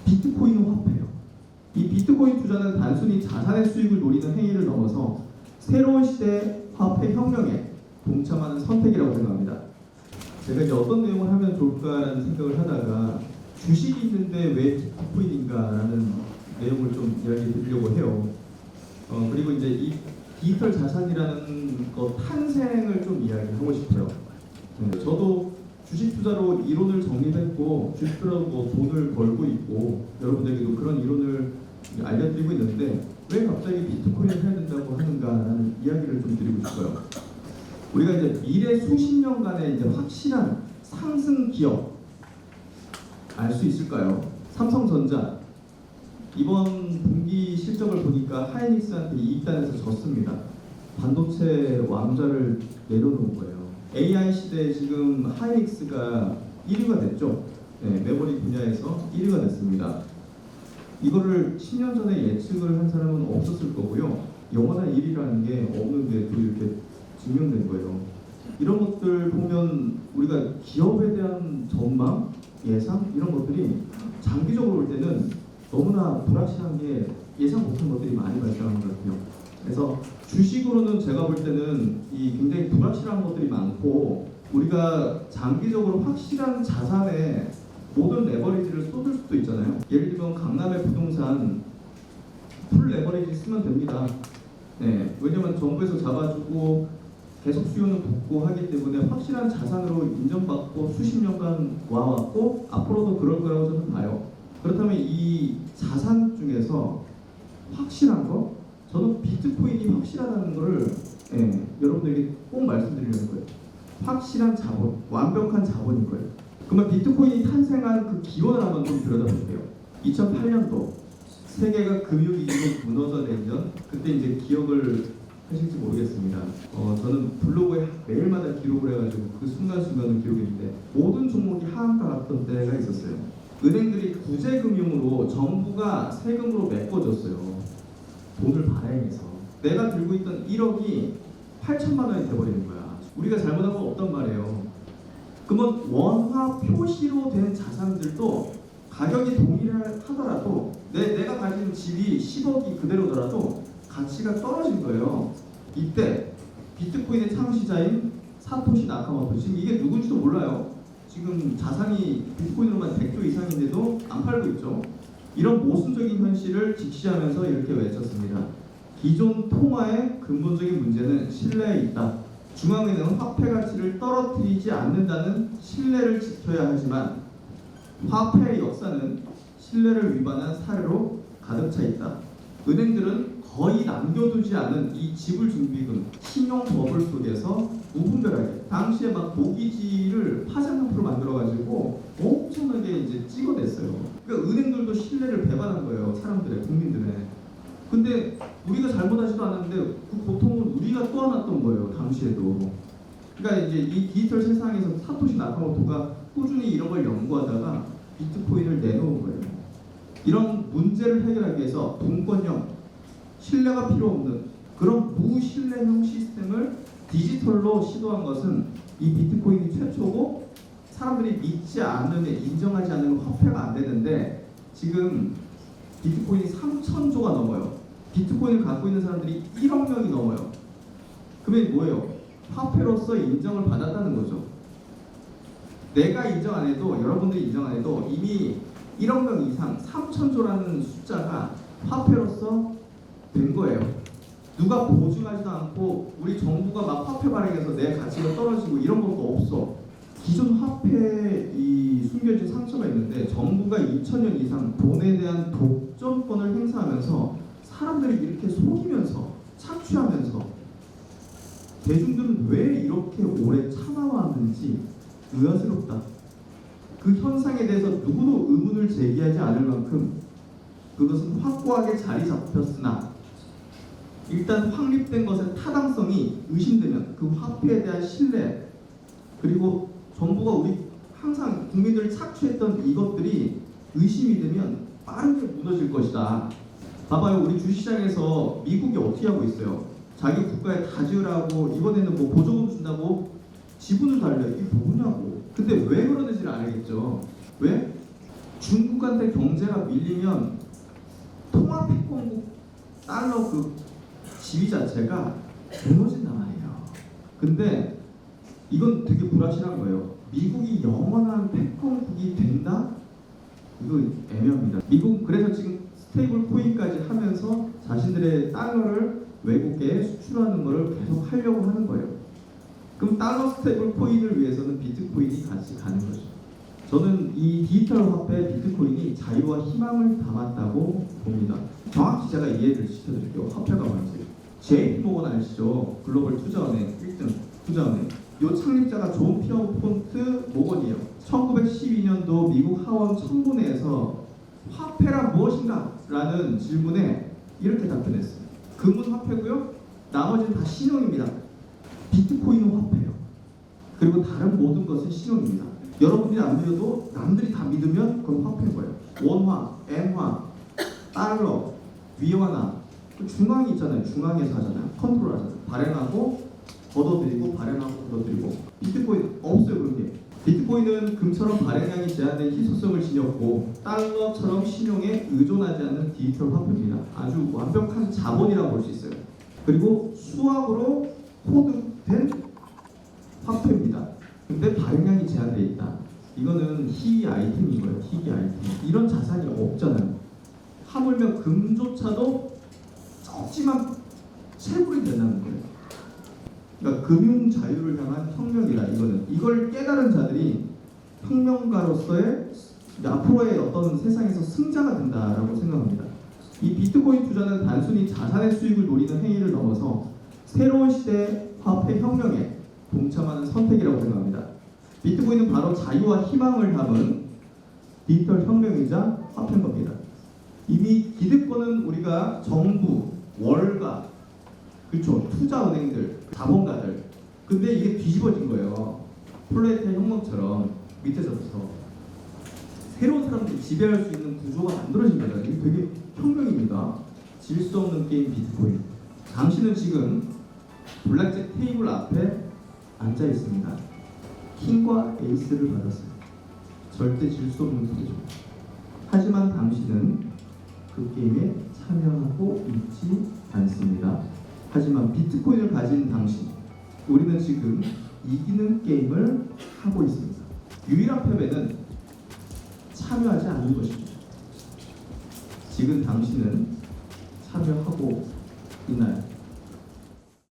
비트코인은 화폐예요. 이 비트코인 투자는 단순히 자산의 수익을 노리는 행위를 넘어서 새로운 시대의 화폐 혁명에 동참하는 선택이라고 생각합니다. 제가 이제 어떤 내용을 하면 좋을까라는 생각을 하다가 주식이 있는데 왜 비트코인인가라는 내용을 좀 이야기 드리려고 해요. 그리고 이제 이 디지털 자산이라는 것 탄생을 좀 이야기하고 싶어요. 저도 주식 투자로 이론을 정립했고 주식 투자로 뭐 돈을 벌고 있고 여러분들에게도 그런 이론을 알려드리고 있는데 왜 갑자기 비트코인을 해야 된다고 하는가라는 이야기를 좀 드리고 싶어요. 우리가 이제 미래 수십 년간의 이제 확실한 상승 기업 알 수 있을까요? 삼성전자 이번 분기 실적을 보니까 하이닉스한테 이익단에서 졌습니다. 반도체 왕좌를 내려놓은 거예요. AI 시대에 지금 하이닉스가 1위가 됐죠. 네, 메모리 분야에서 1위가 됐습니다. 이거를 10년 전에 예측을 한 사람은 없었을 거고요. 영원한 1위라는 게 없는데 또 이렇게 증명된 거예요. 이런 것들 보면 우리가 기업에 대한 전망, 예상 이런 것들이 장기적으로 볼 때는 너무나 불확실한 게 예상 못한 것들이 많이 발생하는 것 같아요. 그래서 주식으로는 제가 볼 때는 이 굉장히 불확실한 것들이 많고 우리가 장기적으로 확실한 자산에 모든 레버리지를 쏟을 수도 있잖아요. 예를 들면 강남의 부동산 풀 레버리지 쓰면 됩니다. 네, 왜냐면 정부에서 잡아주고 계속 수요는 붙고 하기 때문에 확실한 자산으로 인정받고 수십 년간 와왔고 앞으로도 그럴 거라고 저는 봐요. 그렇다면 이 자산 중에서 확실한 거? 저는 비트코인이 확실하다는 거를 여러분들에게 꼭 말씀드리려는 거예요. 확실한 자본, 완벽한 자본인 거예요. 그러면 비트코인이 탄생한 그 기원을 한번 좀 들여다볼게요. 2008년도 세계가 금융위기로 무너져내던 그때 이제 기억을 하실지 모르겠습니다. 저는 블로그에 매일마다 기록을 해가지고 그 순간순간을 기록했는데 모든 종목이 하한가 갔던 때가 있었어요. 은행들이 구제금융으로 정부가 세금으로 메꿔줬어요. 돈을 발행해서 내가 들고 있던 1억이 8천만 원이 돼버리는 거야. 우리가 잘못한 건 없단 말이에요. 그러면 원화 표시로 된 자산들도 가격이 동일하더라도 내가 가진 집이 10억이 그대로더라도 가치가 떨어진 거예요. 이때 비트코인의 창시자인 사토시 나카모토, 지금 이게 누군지도 몰라요. 지금 자산이 비트코인으로만 100조 이상인데도 안 팔고 있죠. 이런 모순적인 현실을 직시하면서 이렇게 외쳤습니다. 기존 통화의 근본적인 문제는 신뢰에 있다. 중앙은행은 화폐 가치를 떨어뜨리지 않는다는 신뢰를 지켜야 하지만 화폐의 역사는 신뢰를 위반한 사례로 가득 차 있다. 은행들은 거의 남겨두지 않은 이 지불 준비금, 신용 버블 속에서 무분별하게 당시에 막 모기지를 파생상표로 만들어가지고 엄청나게 이제 찍어냈어요. 그러니까 은행들도 신뢰를 배반한 거예요, 사람들의, 국민들의. 근데 우리가 잘못하지도 않았는데 그 고통은 우리가 떠안았던 거예요, 당시에도. 그러니까 이제 이 디지털 세상에서 사토시 나카모토가 꾸준히 이런 걸 연구하다가 비트코인을 내놓은 거예요. 이런 문제를 해결하기 위해서 분권형, 신뢰가 필요 없는 그런 무신뢰형 시스템을 디지털로 시도한 것은 이 비트코인이 최초고 사람들이 믿지 않으면 인정하지 않으면 화폐가 안 되는데 지금 비트코인이 3,000조가 넘어요. 비트코인을 갖고 있는 사람들이 1억 명이 넘어요. 그러면 뭐예요? 화폐로서 인정을 받았다는 거죠. 내가 인정 안 해도 여러분들이 인정 안 해도 이미 1억 명 이상 3,000조라는 숫자가 화폐로서 된 거예요. 누가 보증하지도 않고 우리 정부가 막 화폐 발행해서 내 가치가 떨어지고 이런 것도 없어. 기존 화폐에 이 숨겨진 상처가 있는데 정부가 2000년 이상 돈에 대한 독점권을 행사하면서 사람들이 이렇게 속이면서 착취하면서 대중들은 왜 이렇게 오래 참아왔는지 의아스럽다. 그 현상에 대해서 누구도 의문을 제기하지 않을 만큼 그것은 확고하게 자리 잡혔으나 일단 확립된 것의 타당성이 의심되면 그 화폐에 대한 신뢰 그리고 정부가 우리 항상 국민들을 착취했던 이것들이 의심이 되면 빠르게 무너질 것이다. 봐봐요, 우리 주식시장에서 미국이 어떻게 하고 있어요? 자기 국가에 다 지으라고 이번에는 뭐 보조금 준다고 지분을 달려. 이게 뭐냐고. 근데 왜 그러는지를 알겠죠. 왜? 중국한테 경제가 밀리면 통화 패권국 달러 그 지위 자체가 무너진단 말이에요. 근데 이건 되게 불확실한 거예요. 미국이 영원한 패권국이 된다? 이거 애매합니다. 미국 그래서 지금 스테이블 코인까지 하면서 자신들의 달러를 외국에 수출하는 것을 계속 하려고 하는 거예요. 그럼 달러 스테이블 코인을 위해서는 비트코인이 같이 가는 거죠. 저는 이 디지털 화폐 비트코인이 자유와 희망을 담았다고 봅니다. 정확히 제가 이해를 시켜드릴게요. 화폐가 뭔지. JP모건 아시죠? 글로벌 투자은행 1등 투자은행. 요 창립자가 존 피어폰트 모건이에요. 1912년도 미국 하원 청문회에서 화폐란 무엇인가? 라는 질문에 이렇게 답변했어요. 금은 화폐고요. 나머지는 다 신용입니다. 비트코인은 화폐예요. 그리고 다른 모든 것은 신용입니다. 여러분들이 안 믿어도 남들이 다 믿으면 그건 화폐인 거예요. 원화, 엔화, 달러, 위안화, 중앙이 있잖아요. 중앙에서 하잖아요. 컨트롤 하잖아요. 발행하고 걷어들이고 발행하고 걷어들이고. 비트코인 없어요 그런 게. 비트코인은 금처럼 발행량이 제한된 희소성을 지녔고 달러처럼 신용에 의존하지 않는 디지털 화폐입니다. 아주 완벽한 자본이라고 볼 수 있어요. 그리고 수학으로 코드된 화폐입니다. 근데 발행량이 제한되어 있다. 이거는 희귀 아이템인 거예요. 희귀 아이템. 이런 자산이 없잖아요. 하물며 금조차도 적지만 채굴이 된다는 거예요. 그러니까 금융 자유를 향한 혁명이다. 이걸 깨달은 자들이 혁명가로서의 앞으로의 어떤 세상에서 승자가 된다라고 생각합니다. 이 비트코인 투자는 단순히 자산의 수익을 노리는 행위를 넘어서 새로운 시대의 화폐 혁명에 동참하는 선택이라고 생각합니다. 비트코인은 바로 자유와 희망을 담은 디지털 혁명이자 화폐인 겁니다. 이미 기득권은 우리가 정부, 월가, 그렇죠, 투자은행들, 자본가들. 근데 이게 뒤집어진 거예요. 플레이트 혁명처럼 밑에서부터 새로운 사람들이 지배할 수 있는 구조가 만들어진 거예요. 이게 되게 혁명입니다. 질 수 없는 게임 비트코인. 당신은 지금 블랙잭 테이블 앞에 앉아 있습니다. 킹과 에이스를 받았어요. 절대 질 수 없는 소리죠. 하지만 당신은 그 게임에 참여하고 있지 않습니다. 하지만 비트코인을 가진 당신, 우리는 지금 이기는 게임을 하고 있습니다. 유일한 패배는 참여하지 않는 것입니다. 지금 당신은 참여하고 있나요?